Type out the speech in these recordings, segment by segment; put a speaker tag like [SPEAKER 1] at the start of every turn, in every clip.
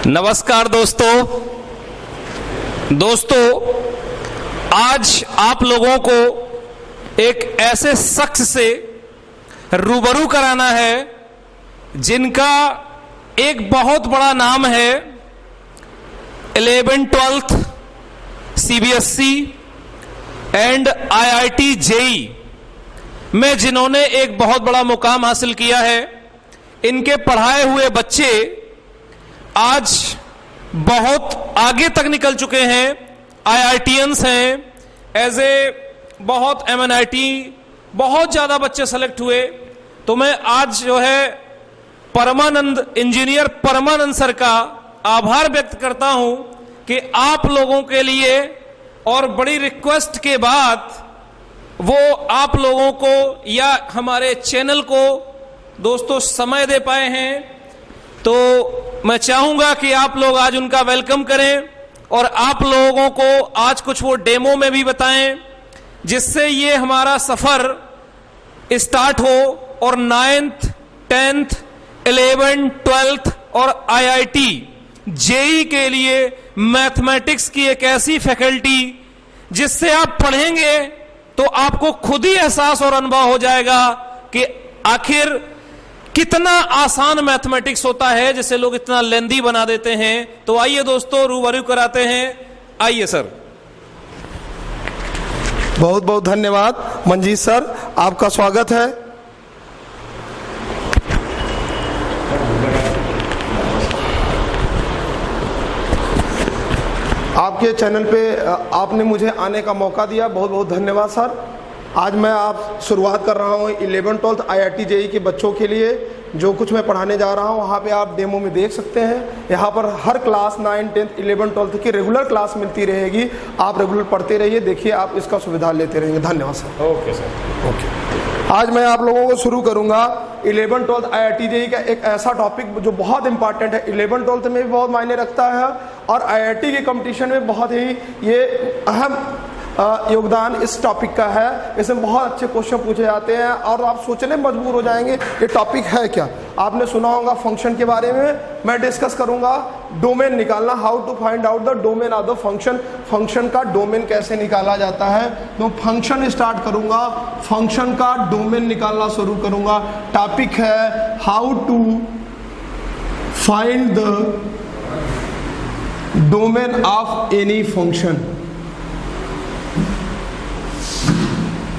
[SPEAKER 1] नमस्कार दोस्तों, आज आप लोगों को एक ऐसे शख्स से रूबरू कराना है जिनका एक बहुत बड़ा नाम है 11th 12th CBSE and IIT JEE में जिन्होंने एक बहुत बड़ा मुकाम हासिल किया है। इनके पढ़ाए हुए बच्चे आज बहुत आगे तक निकल चुके हैं, IITians हैं, एज ए बहुत MNIT बहुत ज़्यादा बच्चे सेलेक्ट हुए। तो मैं आज जो है परमानंद इंजीनियर परमानंद सर का आभार व्यक्त करता हूं कि आप लोगों के लिए और बड़ी रिक्वेस्ट के बाद वो आप लोगों को या हमारे चैनल को दोस्तों समय दे पाए हैं। तो मैं चाहूंगा कि आप लोग आज उनका वेलकम करें और आप लोगों को आज कुछ वो डेमो में भी बताएं जिससे ये हमारा सफर स्टार्ट हो और 9th 10th 11th 12th और IIT JEE के लिए मैथमेटिक्स की एक ऐसी फैकल्टी जिससे आप पढ़ेंगे तो आपको खुद ही एहसास और अनुभव हो जाएगा कि आखिर कितना आसान मैथमेटिक्स होता है जिसे लोग इतना लेंदी बना देते हैं। तो आइए दोस्तों रूबरू कराते हैं, आइए सर।
[SPEAKER 2] बहुत बहुत धन्यवाद मंजीत सर, आपका स्वागत है। आपके चैनल पे आपने मुझे आने का मौका दिया, बहुत बहुत धन्यवाद सर। आज मैं आप शुरुआत कर रहा हूँ 11th 12th IIT JEE के बच्चों के लिए जो कुछ मैं पढ़ाने जा रहा हूँ। वहाँ पे आप डेमो में देख सकते हैं। यहाँ पर हर class 9th 10th 11th 12th की रेगुलर क्लास मिलती रहेगी। आप रेगुलर पढ़ते रहिए, देखिए आप इसका सुविधा लेते रहेंगे। धन्यवाद सर।
[SPEAKER 1] Okay sir.
[SPEAKER 2] ओके, आज मैं आप लोगों को शुरू करूँगा 11th 12th IIT JEE का एक ऐसा टॉपिक जो बहुत इंपॉर्टेंट है। 11th 12th में भी बहुत मायने रखता है और IIT के कंपटीशन में बहुत ही ये अहम योगदान इस टॉपिक का है। इसमें बहुत अच्छे क्वेश्चन पूछे जाते हैं और आप सोचने मजबूर हो जाएंगे ये टॉपिक है क्या। आपने सुना होगा फंक्शन के बारे में, मैं डिस्कस करूंगा डोमेन निकालना, how to find out the domain of the function, function का डोमेन कैसे निकाला जाता है। तो फंक्शन स्टार्ट करूंगा, फंक्शन का डोमेन निकालना शुरू करूंगा। टॉपिक है how to find the domain of any function.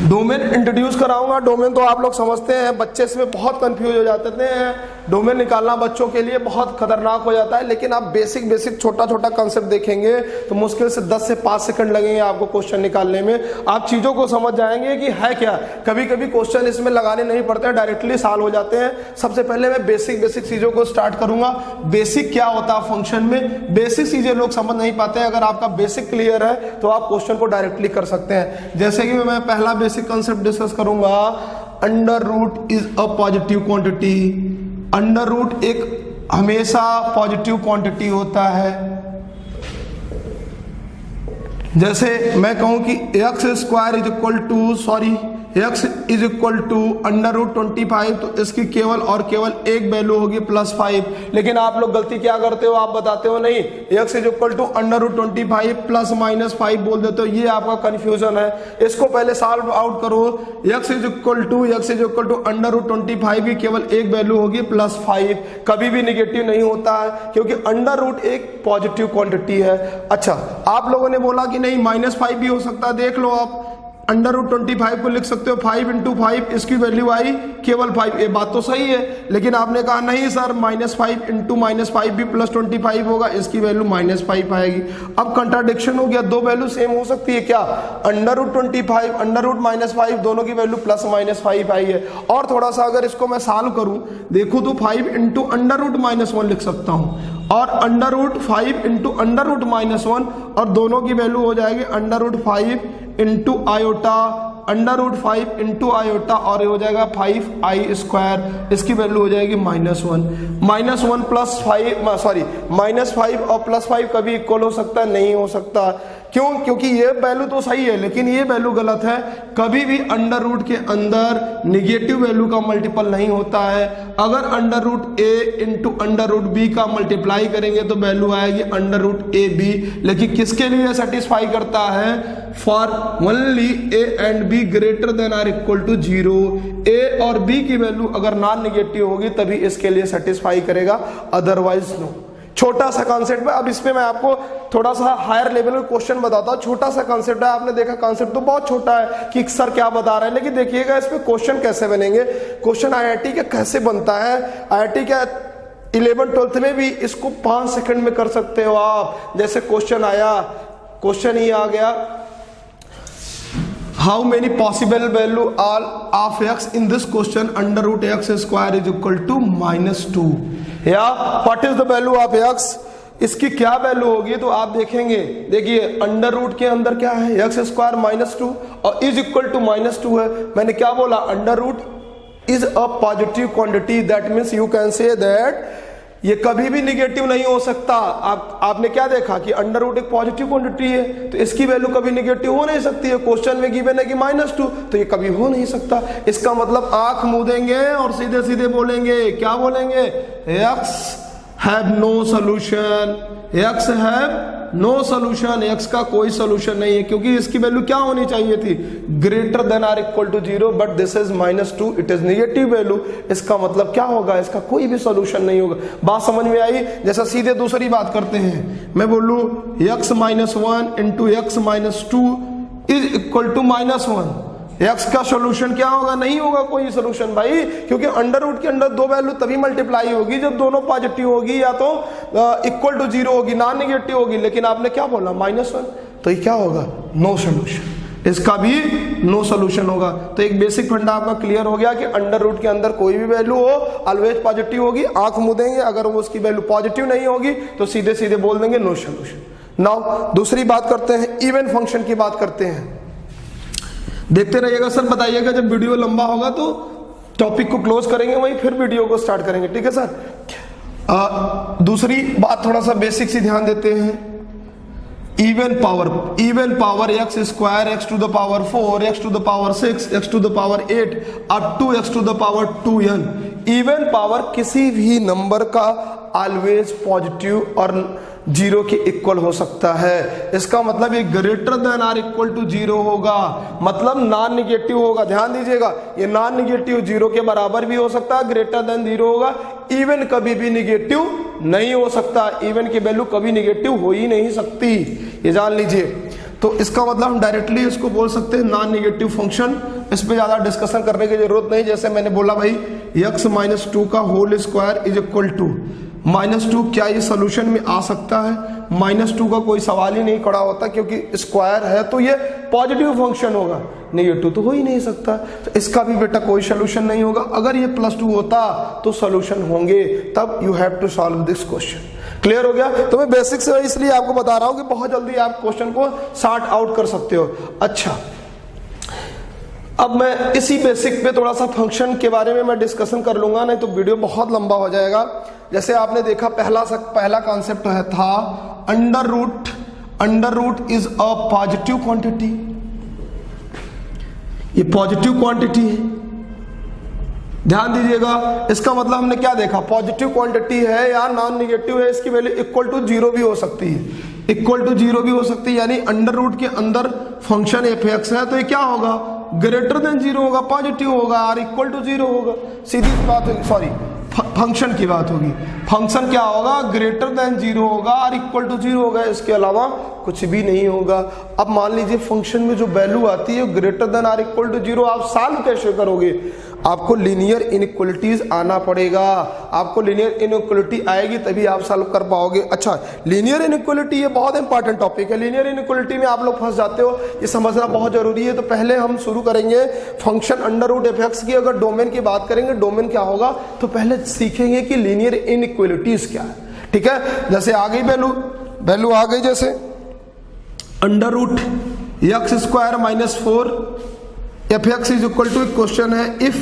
[SPEAKER 2] Domain introduce कराऊंगा। डोमेन तो आप लोग समझते हैं, बच्चे इसमें बहुत कंफ्यूज हो जाते हैं। डोमेन निकालना बच्चों के लिए बहुत खतरनाक हो जाता है, लेकिन आप बेसिक छोटा छोटा कंसेप्ट देखेंगे तो मुश्किल से 10 से 5 सेकंड लगेंगे आपको क्वेश्चन निकालने में। आप चीज़ों को समझ जाएंगे कि है क्या। कभी कभी क्वेश्चन इसमें लगाने नहीं पड़ते हैं, डायरेक्टली सॉल्व हो जाते हैं। सबसे पहले मैं बेसिक चीज़ों को स्टार्ट करूंगा। बेसिक क्या होता है फंक्शन में, बेसिक चीज़ें लोग समझ नहीं पाते हैं। अगर आपका बेसिक क्लियर है तो आप क्वेश्चन को डायरेक्टली कर सकते हैं। जैसे कि मैं पहला बेसिक कंसेप्ट डिस्कस करूंगा, under root is a positive quantity. Under root एक हमेशा पॉजिटिव क्वांटिटी होता है। जैसे मैं कहूं कि x square is equal to x is equal to under root 25, तो इसकी केवल और केवल एक वैल्यू होगी +5। लेकिन आप लोग गलती क्या करते हो, आप बताते हो नहीं x is equal to under root 25 plus -5 बोल देते हो। ये आपका कंफ्यूजन है। इसको पहले सॉल्व आउट करो। x is equal to under root 25 की केवल एक वैल्यू होगी +5। कभी भी निगेटिव नहीं होता है क्योंकि अंडर रूट एक पॉजिटिव क्वांटिटी है। अच्छा, आप लोगों ने बोला कि नहीं -5 भी हो सकता है। देख लो, आप अंडर रूट 25 को लिख सकते हो 5 × 5, इसकी वैल्यू आई केवल 5। ये बात तो सही है, लेकिन आपने कहा नहीं सर -5 × -5 भी +25 होगा, इसकी वैल्यू -5 आएगी। अब कंट्राडिक्शन हो गया, दो वैल्यू सेम हो सकती है क्या। अंडर रूट 25 अंडर रूट -5 दोनों की वैल्यू +-5 आई है। और थोड़ा सा अगर इसको मैं सॉल्व करूं, देखो तो 5 × अंडर रूट -1 लिख सकता हूं और अंडर रूट 5 × अंडर रूट -1 और दोनों की वैल्यू हो जाएगी under root 5 × iota, under root 5 × iota और ये हो जाएगा 5i²। इसकी वैल्यू हो जाएगी -1 -1 + 5 -5 और +5 कभी इक्वल हो सकता है, नहीं हो सकता। क्यों? क्योंकि ये वैल्यू तो सही है लेकिन ये वैल्यू गलत है। कभी भी अंडर रूट के अंदर निगेटिव वैल्यू का मल्टीपल नहीं होता है। अगर अंडर रूट ए इंटू अंडर रूट बी का मल्टीप्लाई करेंगे तो वैल्यू आएगी अंडर रूट ए बी। लेकिन किसके लिए सेटिस्फाई करता है? For only A and B greater than or equal to 0। A और बी की वैल्यू अगर नॉन निगेटिव होगी तभी इसके लिए सेटिस्फाई करेगा, अदरवाइज नो। छोटा सा कॉन्सेप्ट है। अब इसमें मैं आपको थोड़ा सा हायर लेवल का क्वेश्चन बताता हूँ। छोटा सा कॉन्सेप्ट है, आपने देखा कॉन्सेप्ट तो बहुत छोटा है कि सर क्या बता रहे हैं, लेकिन देखिएगा इसमें क्वेश्चन कैसे बनेंगे। क्वेश्चन आईआईटी का कैसे बनता है, आईआईटी का 11th-12th में भी इसको 5 सेकंड में कर सकते हो आप। जैसे क्वेश्चन आया, क्वेश्चन ही आ गया, how many possible value are of x in this question under root x square is equal to -2 या what is the value of x, इसकी क्या वैल्यू होगी। तो आप देखेंगे, देखिए अंडर रूट के अंदर क्या है, एक्स स्क्वायर -2 और इज इक्वल टू -2 है। मैंने क्या बोला, under root is a positive quantity, that means you can say that ये कभी भी निगेटिव नहीं हो सकता। आपने क्या देखा कि अंडर रूट एक पॉजिटिव क्वांटिटी है तो इसकी वैल्यू कभी निगेटिव हो नहीं सकती है। क्वेश्चन में गिवन है कि -2 तो ये कभी हो नहीं सकता। इसका मतलब आंख मूंदेंगे और सीधे सीधे बोलेंगे, क्या बोलेंगे, x have no solution, x have no solution, x का कोई सोल्यूशन नहीं है क्योंकि इसकी वैल्यू क्या होनी चाहिए थी, greater than or equal to 0, but this is -2, it is negative value. इसका मतलब क्या होगा, इसका कोई भी सोल्यूशन नहीं होगा। बात समझ में आई। जैसा सीधे दूसरी बात करते हैं, मैं बोलूं x -1 into x -2 is equal to -1, x का सोल्यूशन क्या होगा, नहीं होगा कोई सोल्यूशन भाई, क्योंकि अंडर रूट के अंदर दो वैल्यू तभी मल्टीप्लाई होगी जब दोनों पॉजिटिव होगी या तो इक्वल टू 0 होगी, नॉन नेगेटिव होगी। लेकिन आपने क्या बोला, -1, तो ये क्या होगा, नो सोल्यूशन, इसका भी नो सोल्यूशन होगा। तो एक बेसिक फंडा आपका क्लियर हो गया कि अंडर रूट के अंदर कोई भी वैल्यू हो ऑलवेज पॉजिटिव होगी। आंख मूंदेंगे, अगर वो उसकी वैल्यू पॉजिटिव नहीं होगी तो सीधे सीधे बोल देंगे नो सोल्यूशन। नाउ दूसरी बात करते हैं, इवन फंक्शन की बात करते हैं। देखते रहिएगा सर, बताइएगा जब वीडियो लंबा होगा तो टॉपिक को क्लोज करेंगे, वहीं फिर वीडियो को स्टार्ट करेंगे, ठीक है सर। दूसरी बात थोड़ा सा बेसिक सी ध्यान देते हैं, even power x square, x to the power 4, x to the power 6, x to the power 8 up to x to the power 2n। Even power किसी भी नंबर का ऑलवेज पॉजिटिव और 0 के इक्वल हो सकता है। इसका मतलब ये greater than or equal to 0 होगा, मतलब नॉन निगेटिव होगा। ध्यान दीजिएगा, ये नॉन निगेटिव 0 के बराबर भी हो सकता है, ग्रेटर देन 0 होगा। इवन कभी भी निगेटिव नहीं हो सकता, इवन की वैल्यू कभी निगेटिव हो ही नहीं सकती, ये जान लीजिए। तो इसका मतलब हम डायरेक्टली इसको बोल सकते हैं नॉन निगेटिव फंक्शन। इस पे ज्यादा डिस्कशन करने की जरूरत नहीं। जैसे मैंने बोला भाई x -2 का whole square is equal to -2, क्या ये सोल्यूशन में आ सकता है? -2 का कोई सवाल ही नहीं खड़ा होता, क्योंकि स्क्वायर है तो ये पॉजिटिव फंक्शन होगा, नेगेटिव तो हो ही नहीं सकता। तो इसका भी बेटा कोई सोल्यूशन नहीं होगा। अगर ये +2 होता तो सोल्यूशन होंगे, तब you have to solve this question. Clear हो गया? तो मैं बेसिक से इसलिए आपको बता रहा हूं कि बहुत जल्दी आप क्वेश्चन को सॉर्ट आउट कर सकते हो। अच्छा, अब मैं इसी बेसिक पे थोड़ा सा फंक्शन के बारे में मैं डिस्कशन कर लूंगा, नहीं तो वीडियो बहुत लंबा हो जाएगा। जैसे आपने देखा पहला कॉन्सेप्ट था under root is a positive quantity. ये पॉजिटिव क्वांटिटी है, ध्यान दीजिएगा। इसका मतलब हमने क्या देखा, पॉजिटिव क्वांटिटी है या नॉन निगेटिव है, इसकी वैल्यू इक्वल टू 0 भी हो सकती है, इक्वल टू 0 भी हो सकती है। यानी अंडर रूट के अंदर फंक्शन f(x) है तो ये क्या होगा, ग्रेटर देन 0 होगा, पॉजिटिव होगा, और इक्वल टू 0 होगा। सीधी बात होगी, सॉरी फंक्शन की बात होगी। फंक्शन क्या होगा, ग्रेटर देन 0 होगा और इक्वल टू 0 होगा, इसके अलावा कुछ भी नहीं होगा। अब मान लीजिए फंक्शन में जो वैल्यू आती है ग्रेटर देन और इक्वल टू 0, आप सॉल्व कैसे करोगे? आपको लीनियर इनइक्वलिटीज आना पड़ेगा। आपको लीनियर इनइक्वलिटी आएगी तभी आप सॉल्व कर पाओगे। अच्छा, लीनियर इनइक्वलिटी ये बहुत इंपॉर्टेंट टॉपिक है। लीनियर इनइक्वलिटी में आप लोग फंस जाते हो, ये समझना बहुत जरूरी है। तो पहले हम शुरू करेंगे फंक्शन अंडर रूट f(x) की। अगर डोमेन की बात करेंगे, डोमेन क्या होगा, तो पहले सीखेंगे कि लीनियर इनइक्वलिटीज क्या है, ठीक है। जैसे आ गई वैल्यू आ गई, जैसे under root x² -4 f(x) is equal to, question है if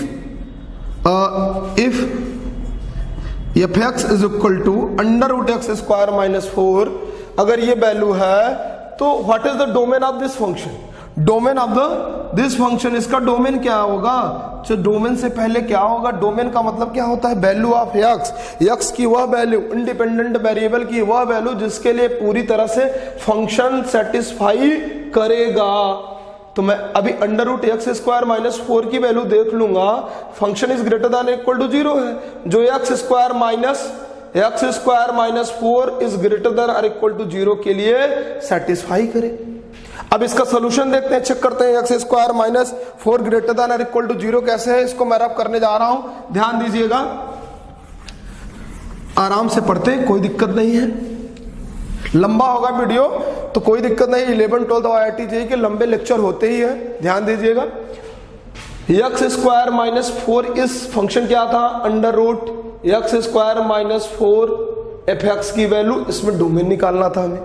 [SPEAKER 2] f(x) is equal to under root x² -4, अगर ये वैल्यू है तो what is the domain of this function? Domain of this function, इसका डोमेन क्या होगा? तो डोमेन से पहले क्या होगा? डोमेन का मतलब क्या होता है? वैल्यू ऑफ एक्स की वह वैल्यू, इंडिपेंडेंट वेरिएबल की वह वैल्यू जिसके लिए पूरी तरह से फंक्शन सेटिस्फाई करेगा। तो मैं अभी under root x square minus 4 की वैल्यू देख लूंगा, function is greater than equal to 0 है, जो x square minus 4 is greater than और इक्वल टू 0 के लिए सेटिस्फाई करे। अब इसका सोल्यूशन देखते हैं, चेक करते हैं x square minus 4 greater than और इक्वल टू 0 कैसे है। इसको मैं रब करने जा रहा हूं, ध्यान दीजिएगा, आराम से पढ़ते हैं, कोई दिक्कत नहीं है। लंबा होगा वीडियो तो कोई दिक्कत नहीं, 11 12 IIT JEE के लंबे लेक्चर होते ही है, ध्यान दीजिएगा। एक्स स्क्वायर माइनस 4 इस फंक्शन क्या था? Under root x square minus 4 fx की वैल्यू, इसमें डोमेन निकालना था हमें।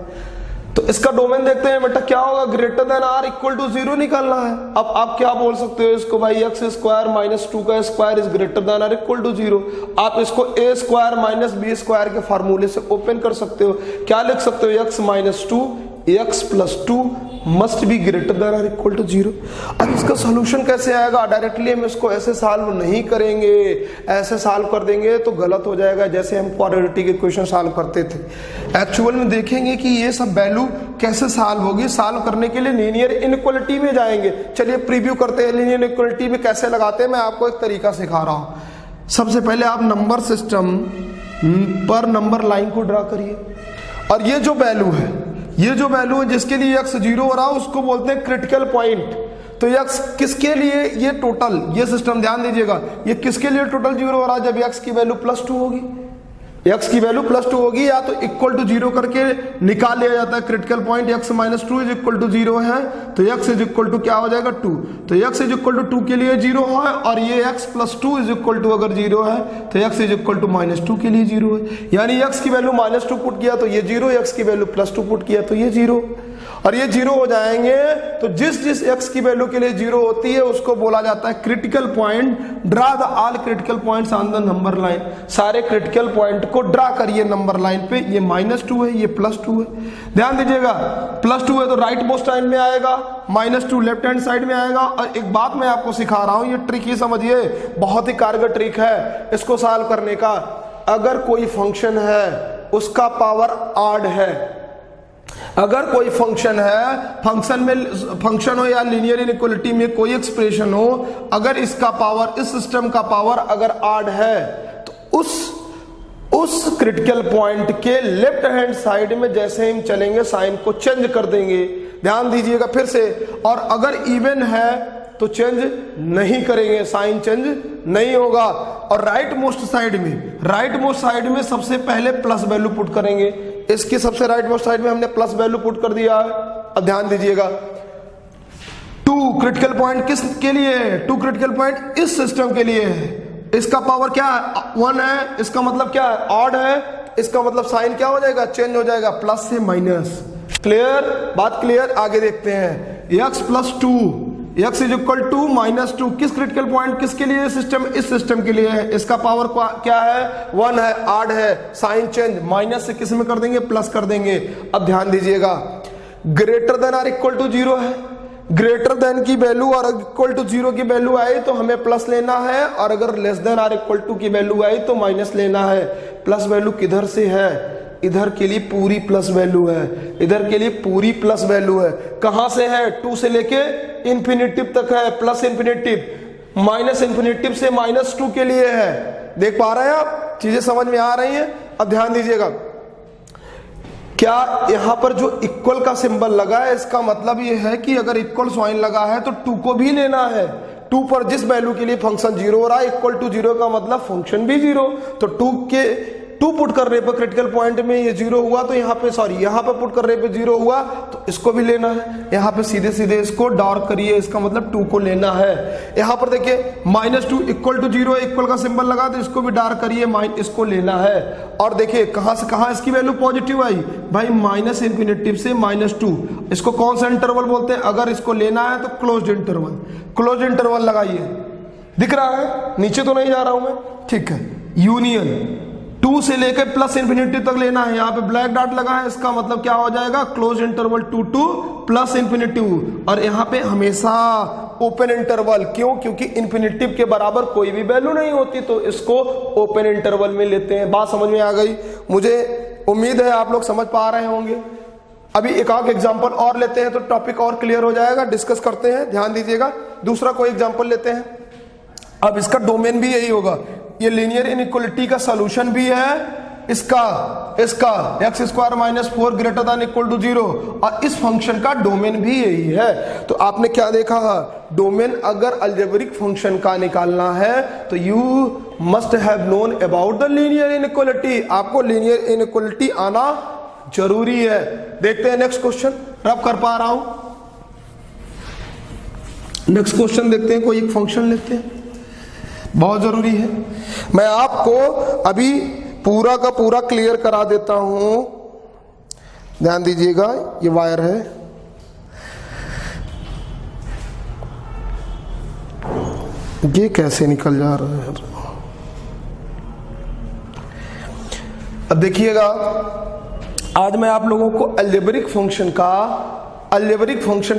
[SPEAKER 2] तो इसका डोमेन देखते हैं बेटा, क्या होगा? Greater than or equal to 0 निकालना है। अब आप क्या बोल सकते हो इसको? भाई एक्स स्क्वायर माइनस 2 का square is greater than or equal to 0। आप इसको a square minus b square के फार्मूले से ओपन कर सकते हो। क्या लिख सकते हो? X minus 2 x plus 2 must be greater than और इक्वल टू 0। अब इसका सोल्यूशन कैसे आएगा? डायरेक्टली हम इसको ऐसे सॉल्व नहीं करेंगे, ऐसे सॉल्व कर देंगे तो गलत हो जाएगा, जैसे हम क्वाड्रेटिक इक्वेशन सॉल्व करते थे। एक्चुअल में देखेंगे कि ये सब वैल्यू कैसे सॉल्व होगी। सॉल्व करने के लिए लीनियर इनइक्वालिटी में जाएंगे। चलिए प्रीव्यू करते हैं, लीनियर इनइक्वालिटी में कैसे लगाते हैं, मैं आपको एक तरीका सिखा रहा हूं। सबसे पहले आप नंबर सिस्टम पर नंबर लाइन को ड्रा करिए, और ये जो वैल्यू है जिसके लिए x 0 हो रहा है उसको बोलते हैं क्रिटिकल पॉइंट। तो x किसके लिए? ये टोटल, ये सिस्टम ध्यान दीजिएगा, ये किसके लिए टोटल 0 हो रहा है? जब x की वैल्यू प्लस 2 होगी, x की वैल्यू प्लस 2 होगी, या तो इक्वल टू 0 करके निकाल लिया जाता है critical point. x minus 2 is equal to 0 है, तो x इज इक्वल टू क्या हो जाएगा? 2। तो x इज इक्वल टू 2 के लिए 0 है, और ये x plus 2 is equal to अगर 0 है तो x is equal to minus 2 के लिए 0 है। यानी x की वैल्यू माइनस 2 पुट किया तो ये 0, x की वैल्यू प्लस 2 पुट किया तो ये 0, और ये 0 हो जाएंगे। तो जिस x की वैल्यू के लिए 0 होती है उसको बोला जाता है critical point. Draw the all critical points on the number line. सारे क्रिटिकल पॉइंट को ड्रा करिए नंबर लाइन पे। ये माइनस 2 है, ये प्लस 2 है, ध्यान दीजिएगा। प्लस 2 है तो राइट मोस्ट साइड में आएगा, माइनस 2 लेफ्ट हैंड साइड में आएगा। और एक बात मैं आपको सिखा रहा हूं, ये ट्रिक ही समझिए, बहुत ही कारगर ट्रिक है इसको सॉल्व करने का। अगर कोई फंक्शन है उसका पावर ऑड है, अगर कोई फंक्शन है, फंक्शन हो या लीनियर इनइक्वालिटी में कोई एक्सप्रेशन हो, अगर इसका पावर, इस सिस्टम का पावर अगर ऑड है तो उस क्रिटिकल पॉइंट के लेफ्ट हैंड साइड में जैसे हम चलेंगे साइन को चेंज कर देंगे, ध्यान दीजिएगा फिर से। और अगर इवन है तो चेंज नहीं करेंगे, साइन चेंज नहीं होगा। और राइट मोस्ट साइड में सबसे पहले प्लस वैल्यू पुट करेंगे। इसकी सबसे राइट मोस्ट साइड में हमने प्लस वैल्यू पुट कर दिया है। अब ध्यान दीजिएगा, 2 क्रिटिकल पॉइंट किसके लिए है? 2 क्रिटिकल पॉइंट इस सिस्टम के लिए है। इसका पावर क्या है? 1 है, इसका मतलब क्या है? ऑड है, इसका मतलब साइन क्या हो जाएगा? चेंज हो जाएगा, प्लस से माइनस। क्लियर? बात क्लियर? आगे देखते हैं। x plus 2 x is equal to minus 2 किस क्रिटिकल पॉइंट, किसके लिए? सिस्टम, इस सिस्टम के लिए है। इसका पावर क्या है? 1 है, ऑड है, साइन चेंज, माइनस से किस में कर देंगे? प्लस कर देंगे। अब ध्यान दीजिएगा, ग्रेटर देन और इक्वल टू 0 है, ग्रेटर देन की वैल्यू और इक्वल टू 0 की वैल्यू आई तो हमें प्लस लेना है, और अगर लेस देन और इक्वल टू की वैल्यू आई तो माइनस लेना है। प्लस वैल्यू किधर से है? इधर के लिए पूरी प्लस वैल्यू है, इधर के लिए पूरी प्लस वैल्यू है। कहां से है? 2 से लेके इंफिनिटिव तक है, प्लस इंफिनिटिव। माइनस इंफिनिटिव से माइनस 2 के लिए है। देख पा रहे हैं आप? चीजें समझ में आ रही हैं? अब ध्यान दीजिएगा, क्या यहां पर जो इक्वल का सिंबल लगा है इसका मतलब ये है कि अगर इक्वल साइन लगा है तो 2 को भी लेना है। 2 पर जिस वैल्यू के लिए फंक्शन 0 हो रहा है, इक्वल टू 0 का मतलब फंक्शन भी 0। तो 2 पुट करने पर क्रिटिकल पॉइंट में ये 0 हुआ, तो यहाँ पे पुट करने पे 0 हुआ तो इसको भी लेना है। यहाँ पे सीधे सीधे इसको डार्क करिए, इसका मतलब 2 को लेना है। यहाँ पर देखिए -2 इक्वल टू 0, इक्वल का सिंबल लगा तो इसको भी डार्क करिए, इसको लेना है। और देखिए कहां से कहां इसकी वैल्यू पॉजिटिव आई भाई, माइनस इंफिनिटिव से -2। इसको कौन सा इंटरवल बोलते हैं? अगर इसको लेना है तो क्लोज्ड इंटरवल लगाइए। दिख रहा है? नीचे तो नहीं जा रहा हूं मैं, ठीक है। यूनियन 2 2 से लेकर प्लस इंफिनिटी तक लेना है। यहाँ पे ब्लैक डॉट लगा है, इसका मतलब क्या हो जाएगा, close interval 2 two plus infinity. और यहाँ पे हमेशा ओपन इंटरवल, क्यों, क्योंकि इंफिनिटिव के बराबर कोई भी वैल्यू नहीं होती, तो इसको ओपन इंटरवल में लेते हैं। बात समझ में आ गई? मुझे उम्मीद है आप लोग समझ पा रहे होंगे। अभी एक आध एग्जाम्पल और लेते हैं तो टॉपिक और क्लियर हो जाएगा, डिस्कस करते हैं, ध्यान दीजिएगा। दूसरा कोई एग्जाम्पल लेते हैं। अब इसका डोमेन भी यही होगा, ये लीनियर इनइक्वालिटी का सॉल्यूशन भी है इसका x square minus 4 greater than equal to 0, और इस फंक्शन का डोमेन भी यही है। तो आपने क्या देखा, डोमेन अगर अलजेब्रिक फंक्शन का निकालना है तो you must have known about the linear inequality. आपको लीनियर इनइक्वालिटी आना जरूरी है। देखते हैं नेक्स्ट क्वेश्चन, रब कर पा रहा हूं। नेक्स्ट क्वेश्चन देखते हैं, कोई एक फंक्शन लेते हैं, बहुत जरूरी है। मैं आपको अभी पूरा का पूरा क्लियर करा देता हूं, ध्यान दीजिएगा। ये वायर है, ये कैसे निकल जा रहा है। अब देखिएगा, आज मैं आप लोगों को अलजेब्रिक फंक्शन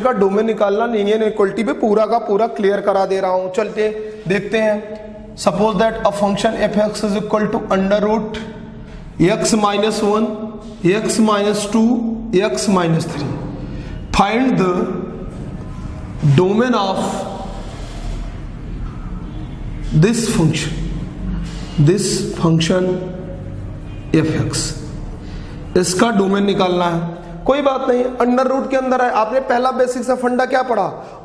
[SPEAKER 2] का डोमेन निकालना लीनियर इक्वलिटी पे पूरा का पूरा क्लियर करा दे रहा हूं। चलते देखते हैं। Suppose that a function f x is equal to under root x minus 1, x minus 2, x minus 3। Find the domain of this function f x. इसका डोमेन निकालना है। कोई बात नहीं, अंडर रूट के अंदर है। आपने पहला बेसिक सा फंडा क्या पढ़ा,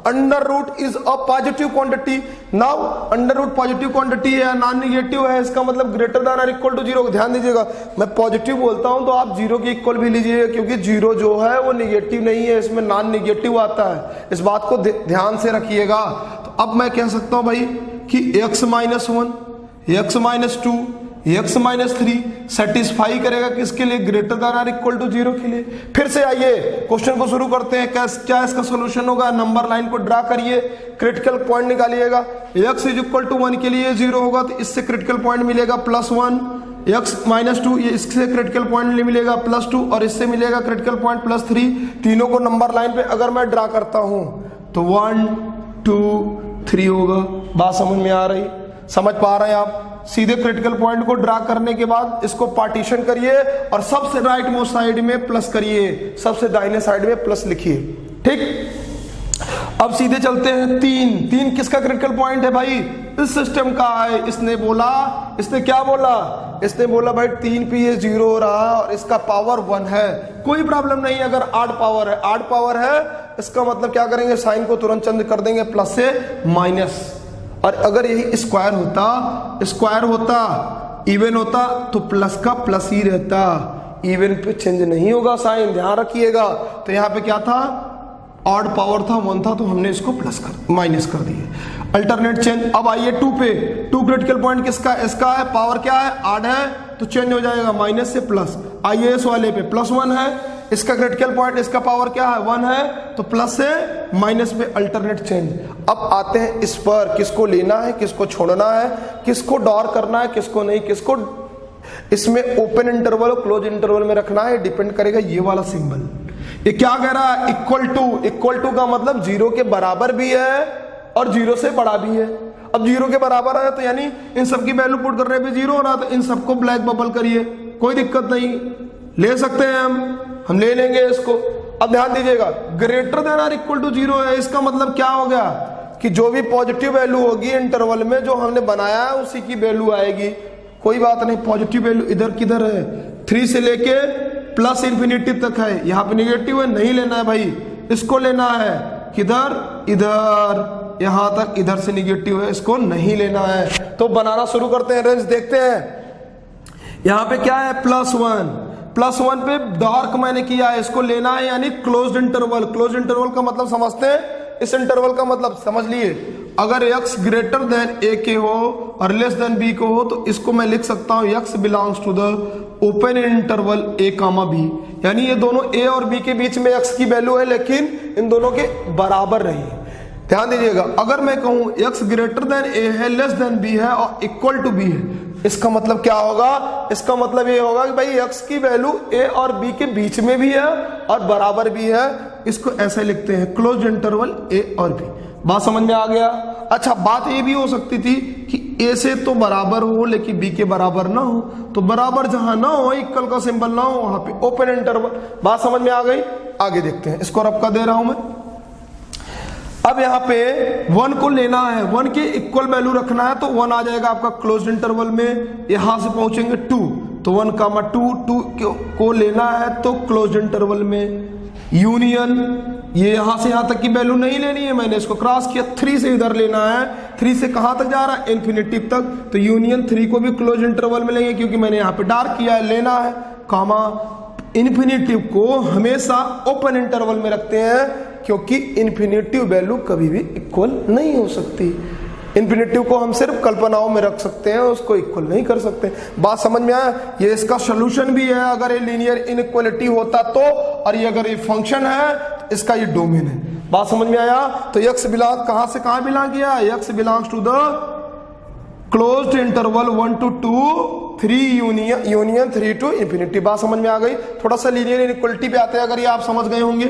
[SPEAKER 2] under root is a positive quantity. Now under root positive quantity है, नॉन निगेटिव है, इसका मतलब ग्रेटर देन और इक्वल टू 0। ध्यान दीजिएगा, मैं पॉजिटिव बोलता हूं तो आप 0 के इक्वल भी लीजिएगा, क्योंकि 0 जो है वो निगेटिव नहीं है, इसमें नॉन निगेटिव आता है। इस बात को ध्यान से रखिएगा। तो अब मैं कह सकता हूं भाई कि x minus 1, x minus 2, x minus 3 satisfy करेगा किसके लिए, ग्रेटर देन और इक्वल टू 0 के लिए। फिर से आइए क्वेश्चन को शुरू करते हैं। क्या इसका सोल्यूशन होगा, नंबर लाइन को ड्रा करिए, क्रिटिकल पॉइंट निकालिएगा। x इज इक्वल टू 1 के लिए 0 होगा, तो इससे क्रिटिकल पॉइंट मिलेगा +1, x माइनस 2, ये इससे क्रिटिकल पॉइंट मिलेगा +2, और इससे मिलेगा क्रिटिकल पॉइंट +3। तीनों को नंबर लाइन पे अगर मैं ड्रा करता हूं तो 1 2 3 होगा। बात समझ में आ रही, समझ पा रहे हैं आप? सीधे क्रिटिकल पॉइंट को ड्रा करने के बाद इसको पार्टीशन करिए और सबसे राइट मोस्ट साइड में प्लस करिए, सबसे दाहिने साइड में प्लस लिखिए। ठीक, अब सीधे चलते हैं। 3 किसका क्रिटिकल पॉइंट है भाई, इस सिस्टम का है। इसने क्या बोला, इसने बोला भाई 3 पे ये 0 हो रहा है और इसका पावर 1 है। कोई प्रॉब्लम नहीं, अगर ऑड पावर है, इसका मतलब क्या करेंगे, साइन को तुरंत चेंज कर देंगे, प्लस से माइनस। और अगर यही स्क्वायर होता इवन होता तो प्लस का प्लस ही रहता, इवन पे चेंज नहीं होगा साइन, ध्यान रखिएगा। तो यहाँ पे क्या था, ऑड पावर था, 1 था, तो हमने इसको माइनस कर दिए, अल्टरनेट चेंज। अब आइए 2 पे, 2 क्रिटिकल पॉइंट किसका, इसका है, पावर क्या है, ऑड है, तो चेंज हो जाएगा माइनस से प्लस। आइए इस वाले पे +1 है, इसका क्रिटिकल पॉइंट, इसका पावर क्या है, 1 है, तो प्लस से माइनस पे अल्टरनेट चेंज। अब आते हैं इस पर, किसको लेना है, किसको छोड़ना है, किसको डॉर करना है, किसको नहीं, किसको इसमें ओपन इंटरवल और क्लोज इंटरवल में रखना है, डिपेंड करेगा ये वाला सिंबल। ये क्या कह रहा है, इक्वल टू का मतलब 0 के बराबर भी है और 0 से बड़ा भी है। अब 0 के बराबर है तो यानी इन सबकी वैल्यू पुट करने पे 0 हो रहा, तो इन सबको ब्लैक बबल करिए, कोई दिक्कत नहीं, ले सकते हैं हम ले लेंगे इसको। अब ध्यान दीजिएगा, ग्रेटर देन और इक्वल टू 0 है, इसका मतलब क्या हो गया कि जो भी पॉजिटिव वैल्यू होगी इंटरवल में जो हमने बनाया है उसी की वैल्यू आएगी। कोई बात नहीं, पॉजिटिव वैल्यू इधर किधर है, 3 से लेके प्लस इंफिनिटी तक है, यहाँ पे निगेटिव है, नहीं लेना है भाई, इसको लेना है किधर, इधर, यहां तक इधर से निगेटिव है, इसको नहीं लेना है। तो बनाना शुरू करते हैं, रेंज देखते हैं। यहां पे क्या है, +1 पे डार्क मैंने किया है, इसको लेना है, यानी क्लोज्ड इंटरवल। क्लोज्ड इंटरवल का मतलब समझते हैं, इस इंटरवल का मतलब समझ लिए, अगर x ग्रेटर देन a के हो और लेस देन b को हो तो इसको मैं लिख सकता हूं x belongs to the open interval a, b, यानी ये दोनों a और b के बीच में x की वैल्यू है, लेकिन इन दोनों के बराबर नहीं। ध्यान दीजिएगा, अगर मैं कहूं x ग्रेटर देन a है, लेस देन b है और इक्वल टू b है, इसका मतलब क्या होगा, इसका मतलब ये होगा कि भाई x की वैल्यू a और b के बीच में भी है और बराबर भी है। इसको ऐसे लिखते हैं क्लोज इंटरवल a और b। बात समझ में आ गया। अच्छा, बात ये भी हो सकती थी कि a से तो बराबर हो लेकिन b के बराबर ना हो, तो बराबर जहां ना हो, इक्वल का सिंबल ना हो, वहां पे ओपन इंटरवल। बात समझ में आ गई। आगे देखते हैं, इसको रब का दे रहा हूं मैं। अब यहाँ पे 1 को लेना है, 1 के इक्वल वैल्यू रखना है, तो 1 आ जाएगा आपका क्लोज इंटरवल में। यहां से पहुंचेंगे 2, तो 1 कामा 2 को लेना है तो क्लोज इंटरवल में। यूनियन, ये यहां से यहां तक की वैल्यू नहीं लेनी है, मैंने इसको क्रॉस किया। 3 से इधर लेना है, 3 से कहां तक जा रहा है, इन्फिनिटी तक, तो यूनियन 3 को भी क्लोज इंटरवल में लेंगे क्योंकि मैंने यहाँ पे डार्क किया है, लेना है। कामा इन्फिनिटिव को हमेशा ओपन इंटरवल में रखते हैं क्योंकि इन्फिनिटिव वैल्यू कभी भी इक्वल नहीं हो सकती। इन्फिनिटिव को हम सिर्फ कल्पनाओं में रख सकते हैं, उसको इक्वल नहीं कर सकते। बात समझ में आया। ये इसका सोल्यूशन भी है अगर ये लीनियर इनइक्वालिटी होता तो, और ये अगर ये फंक्शन है तो इसका ये डोमेन है। बात समझ में आया। तो x बिलोंग कहां से कहां बिलोंग किया, x belongs to the closed interval 1 to 2 3 union 3 to infinity. बात समझ में आ गई। थोड़ा सा लीनियर इनइक्वालिटी पे आते हैं, अगर ये आप समझ गए होंगे।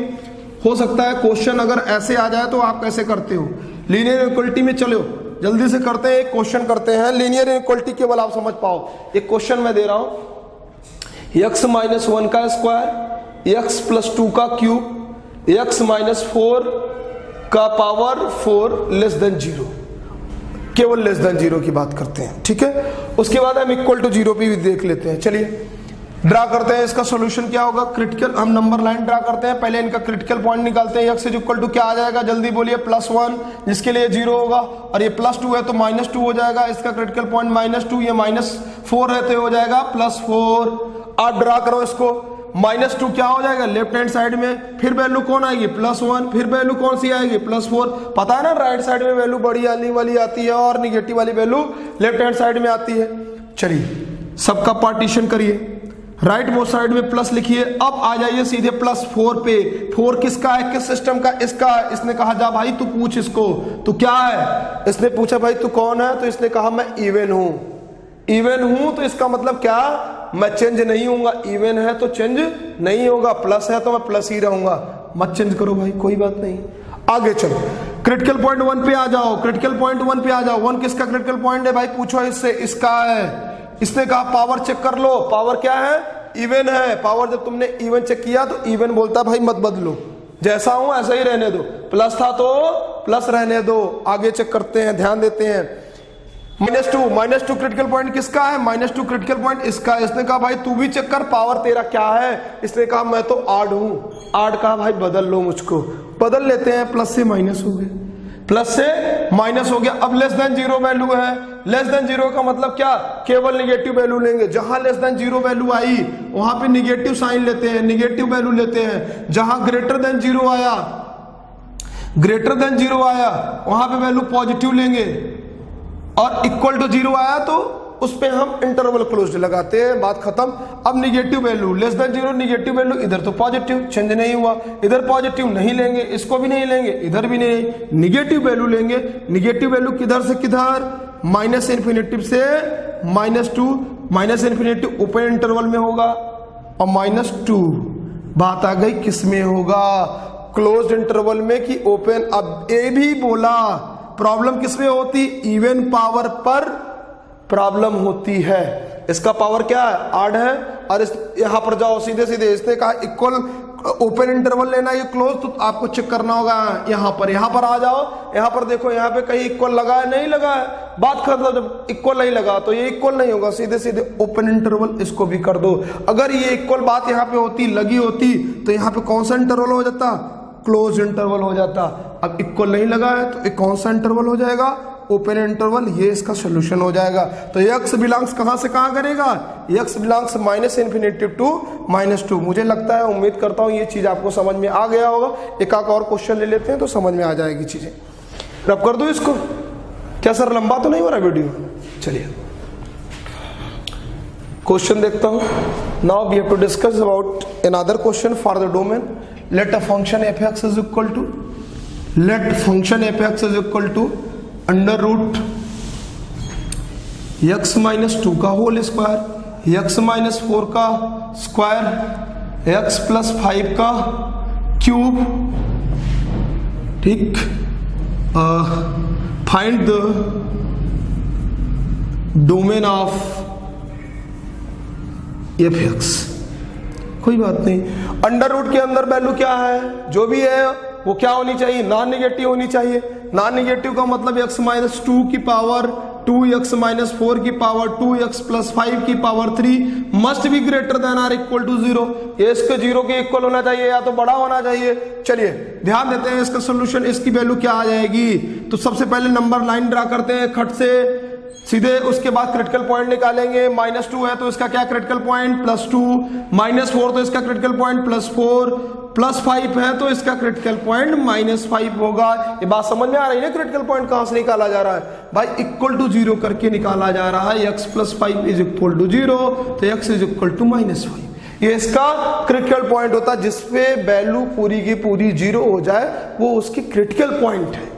[SPEAKER 2] हो सकता है क्वेश्चन अगर ऐसे आ जाए तो आप कैसे करते हो, लीनियर इनइक्वालिटी में चलो जल्दी से करते हैं। एक क्वेश्चन करते हैं लीनियर इनइक्वालिटी, केवल आप समझ पाओ। एक क्वेश्चन मैं दे रहा हूं, x माइनस 1 का स्क्वायर, x प्लस 2 का क्यूब, x माइनस 4 का पावर 4 लेस देन 0, केवल लेस देन 0 की बात करते हैं, ठीक है। उसके बाद हम इक्वल टू 0 पे भी देख लेते हैं। चलिए ड्रा करते हैं, इसका सॉल्यूशन क्या होगा। क्रिटिकल, हम नंबर लाइन ड्रा करते हैं, पहले इनका क्रिटिकल पॉइंट निकालते हैं। x इज इक्वल टू क्या आ जाएगा, जल्दी बोलिए, +1, जिसके लिए 0 होगा, और ये +2 है तो -2 हो जाएगा। इसका क्रिटिकल पॉइंट -2, ये -4 है तो हो जाएगा +4। आप ड्रा करो इसको। -2 क्या हो जाएगा लेफ्ट हैंड साइड में, फिर वैल्यू कौन आएगी +1, फिर वैल्यू कौन सी आएगी +4। पता है ना, राइट साइड में वैल्यू बड़ी आने वाली आती है और निगेटिव वाली वैल्यू लेफ्ट हैंड साइड में आती है। चलिए सबका पार्टीशन करिए, राइट मोस्ट साइड में प्लस लिखिए। अब आ जाइए सीधे +4 पे। 4 किसका है, किस सिस्टम का, इसका है। इसने कहा जा भाई तू पूछ इसको, तू क्या है। इसने पूछा भाई तू कौन है, तो इसने कहा मैं इवन हूं। इवन हूं तो इसका मतलब क्या, मैं चेंज नहीं होऊंगा। इवन है तो चेंज नहीं होगा, प्लस है तो मैं प्लस ही रहूंगा। मत चेंज करो भाई, कोई बात नहीं। आगे चलो, क्रिटिकल पॉइंट 1 पे आ जाओ। क्रिटिकल पॉइंट 1 पे आ जाओ। 1 किसका क्रिटिकल पॉइंट है भाई, पूछो इससे। इसका है। इसने कहा पावर चेक कर लो, पावर क्या है, इवन है। पावर जब तुमने इवन चेक किया तो इवन बोलता भाई मत बदलो, जैसा हूं ऐसा ही रहने दो। प्लस था तो प्लस रहने दो। आगे चेक करते हैं, ध्यान देते हैं। -2 क्रिटिकल पॉइंट किसका है, -2 क्रिटिकल पॉइंट इसका। इसने कहा भाई तू भी चेक कर, पावर तेरा क्या है। इसने कहा मैं तो आड हूं। आड कहा भाई बदल लो मुझको, बदल लेते हैं। प्लस से माइनस हो गए, प्लस से माइनस हो गया। अब लेस देन 0 वैल्यू है। लेस देन 0 का मतलब क्या, केवल निगेटिव वैल्यू लेंगे। जहां लेस देन 0 वैल्यू आई वहां पे निगेटिव साइन लेते हैं, निगेटिव वैल्यू लेते हैं। जहां ग्रेटर देन 0 आया, ग्रेटर देन 0 आया वहां पे वैल्यू पॉजिटिव लेंगे, और इक्वल टू 0 आया तो उस पे हम इंटरवल क्लोज्ड लगाते हैं। बात खत्म। अब negative value, less than 0 negative value, इधर तो पॉजिटिव, चेंज नहीं हुआ। इधर पॉजिटिव नहीं लेंगे, इसको भी नहीं लेंगे, इधर भी नहीं, निगेटिव वैल्यू लेंगे। निगेटिव वैल्यू किधर से किधर, माइनस इन्फिनिटी से -2। माइनस इन्फिनिटी ओपन इंटरवल में होगा, और -2 बात आ गई किस में होगा, क्लोज्ड इंटरवल में कि ओपन। अब ए भी बोला, प्रॉब्लम किस में होती, इवन पावर पर प्रॉब्लम होती है। इसका पावर क्या है, आड है। और इस यहां पर जाओ सीधे सीधे, इसने कहा इक्वल ओपन इंटरवल लेना, ये क्लोज, तो आपको चेक करना होगा यहां पर आ जाओ। यहां पर देखो, यहां पे कहीं इक्वल लगा है, नहीं लगा है। बात कर दो, जब इक्वल नहीं लगा तो ये इक्वल नहीं होगा। सीधे सीधे ओपन इंटरवल इसको भी कर दो। अगर ये इक्वल बात यहां पे होती, लगी होती, तो यहां पे कौन सा इंटरवल हो जाता, क्लोज इंटरवल हो जाता। अब इक्वल नहीं लगा है तो एक कौन सा इंटरवल हो जाएगा, ओपन इंटरवल। ये इसका सोल्यूशन हो जाएगा। तो x बिलोंग्स कहां से कहां करेगा, x बिलोंग्स -इन्फिनिटी टू -2। मुझे लगता है, उम्मीद करता हूं ये चीज आपको समझ में आ गया होगा। एक और क्वेश्चन ले लेते हैं तो समझ में आ जाएगी चीजें। रब कर दो इसको। क्या सर लंबा तो नहीं हो रहा वीडियो, चलिए क्वेश्चन देखता हूं। Now we have to discuss about another question for the domain. Let a function f(x) is equal to, let function f(x) is equal to under root x minus 2 का whole square, x minus 4 का square, x plus 5 का cube. ठीक, find the domain of F x. कोई बात नहीं, under root के अंदर value क्या है, जो भी है वो क्या होनी चाहिए, नॉन नेगेटिव होनी चाहिए। नॉन नेगेटिव का मतलब x माइनस 2 की पावर 2x माइनस 4 की पावर 2x प्लस 5 की power 3 must be greater than or equal to 0। ये इसके 0 के इक्वल होना चाहिए या तो बड़ा होना चाहिए। चलिए ध्यान देते हैं इसका सोल्यूशन, इसकी वैल्यू क्या आ जाएगी। तो सबसे पहले नंबर लाइन ड्रा करते हैं खट से सीधे, उसके बाद क्रिटिकल पॉइंट निकालेंगे। -2 है तो इसका क्या क्रिटिकल पॉइंट +2, -4 तो इसका क्रिटिकल पॉइंट +4, +5 है तो इसका क्रिटिकल पॉइंट -5 होगा। ये बात समझ में आ रही है, क्रिटिकल पॉइंट कहां से निकाला जा रहा है भाई, इक्वल टू 0 करके निकाला जा रहा है। x plus 5 is equal to 0, तो x इज इक्वल टू -5। ये इसका क्रिटिकल पॉइंट होता है, जिसपे वैल्यू पूरी की पूरी 0 हो जाए, वो उसकी क्रिटिकल पॉइंट है।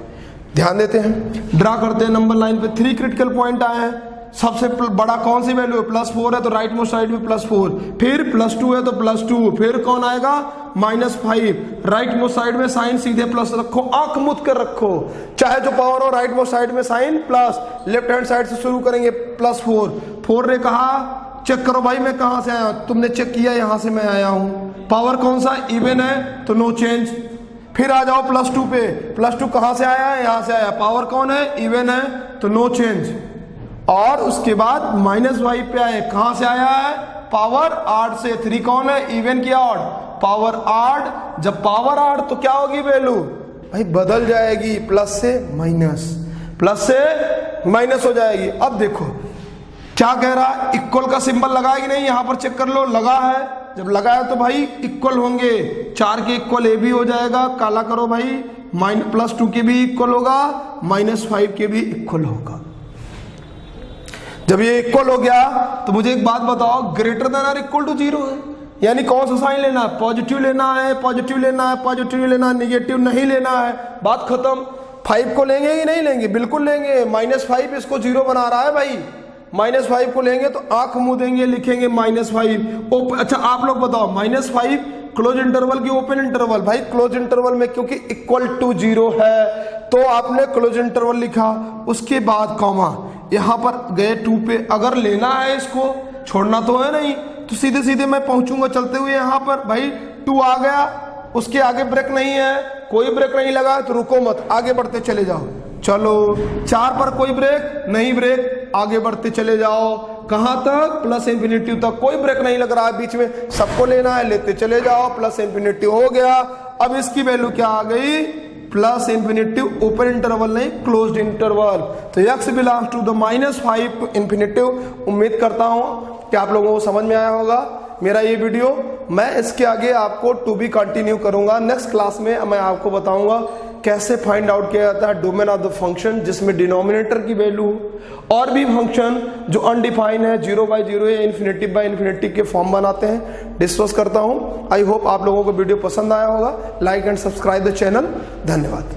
[SPEAKER 2] ध्यान देते हैं, ड्रा करते हैं नंबर लाइन पे। 3 क्रिटिकल पॉइंट आए हैं। सबसे बड़ा कौन सी वैल्यू है, +4 है तो राइट मोस्ट साइड में +4, फिर +2 है तो +2, फिर कौन आएगा -5, राइट मोस्ट साइड में साइन सीधे प्लस रखो, आंख मुद कर रखो, चाहे जो पावर हो राइट मोस्ट साइड में sign plus, left hand side से शुरू करेंगे +4। 4 ने कहा चेक करो भाई मैं कहां से आया, तुमने चेक किया यहां से मैं आया हूं, पावर कौन सा इवन है तो नो चेंज। फिर आ जाओ +2 पे, +2 कहां से आया है, यहां से आया, पावर कौन है इवन है तो नो चेंज। और उसके बाद -5 पे आए, कहां से आया है, पावर 8 से, 3 कौन है इवन की ऑड, पावर 8। जब पावर 8 तो क्या होगी वैल्यू भाई, बदल जाएगी, प्लस से माइनस, प्लस से माइनस हो जाएगी। अब देखो क्या कह रहा है, इक्वल का सिंबल लगा है कि नहीं, यहां पर चेक कर लो, लगा है। जब लगा है तो भाई इक्वल होंगे, 4 के इक्वल ए भी हो जाएगा, काला करो भाई, +2 के भी इक्वल होगा, -5 के भी इक्वल होगा। जब ये इक्वल हो गया तो मुझे एक बात बताओ, greater than or equal to 0 है, यानी कौन सा साइन लेना है, पॉजिटिव लेना है, पॉजिटिव लेना है, पॉजिटिव लेना है, निगेटिव नहीं लेना है, बात खत्म। 5 को लेंगे कि नहीं लेंगे, बिल्कुल लेंगे। -5 इसको 0 बना रहा है भाई, -5 को लेंगे तो आंख मुंह देंगे, लिखेंगे -5। अच्छा आप लोग बताओ, -5 क्लोज इंटरवल की ओपन इंटरवल, भाई क्लोज इंटरवल में क्योंकि इक्वल टू 0 है तो आपने क्लोज इंटरवल लिखा, उसके बाद कॉमा, यहां पर गए 2 पे। अगर लेना है इसको, छोड़ना तो है नहीं, तो सीधे सीधे मैं पहुंचूंगा चलते हुए यहां पर, भाई 2 आ गया, उसके आगे ब्रेक नहीं है, कोई ब्रेक नहीं लगा तो रुको मत, आगे बढ़ते चले जाओ। चलो 4 पर कोई ब्रेक नहीं, ब्रेक आगे बढ़ते चले जाओ, कहां तक, +∞ तक, कोई ब्रेक नहीं लग रहा है बीच में, सबको लेना है, लेते चले जाओ, +∞ हो गया। अब इसकी वैल्यू क्या आ गई, +∞, ओपन इंटरवल नहीं क्लोज्ड इंटरवल, तो x belongs to the -5 to ∞। उम्मीद करता हूं कि आप लोगों को समझ में आया होगा मेरा ये वीडियो। मैं इसके आगे आपको टू बी कंटिन्यू करूंगा, नेक्स्ट क्लास में मैं आपको बताऊंगा कैसे फाइंड आउट किया जाता है डोमेन ऑफ द फंक्शन, जिसमें डिनोमिनेटर की वैल्यू और भी फंक्शन जो अनडिफाइन है, 0/0 या ∞/∞ के फॉर्म बनाते हैं, डिस्कस करता हूं। आई होप आप लोगों को वीडियो पसंद आया होगा। Like and subscribe the channel. धन्यवाद।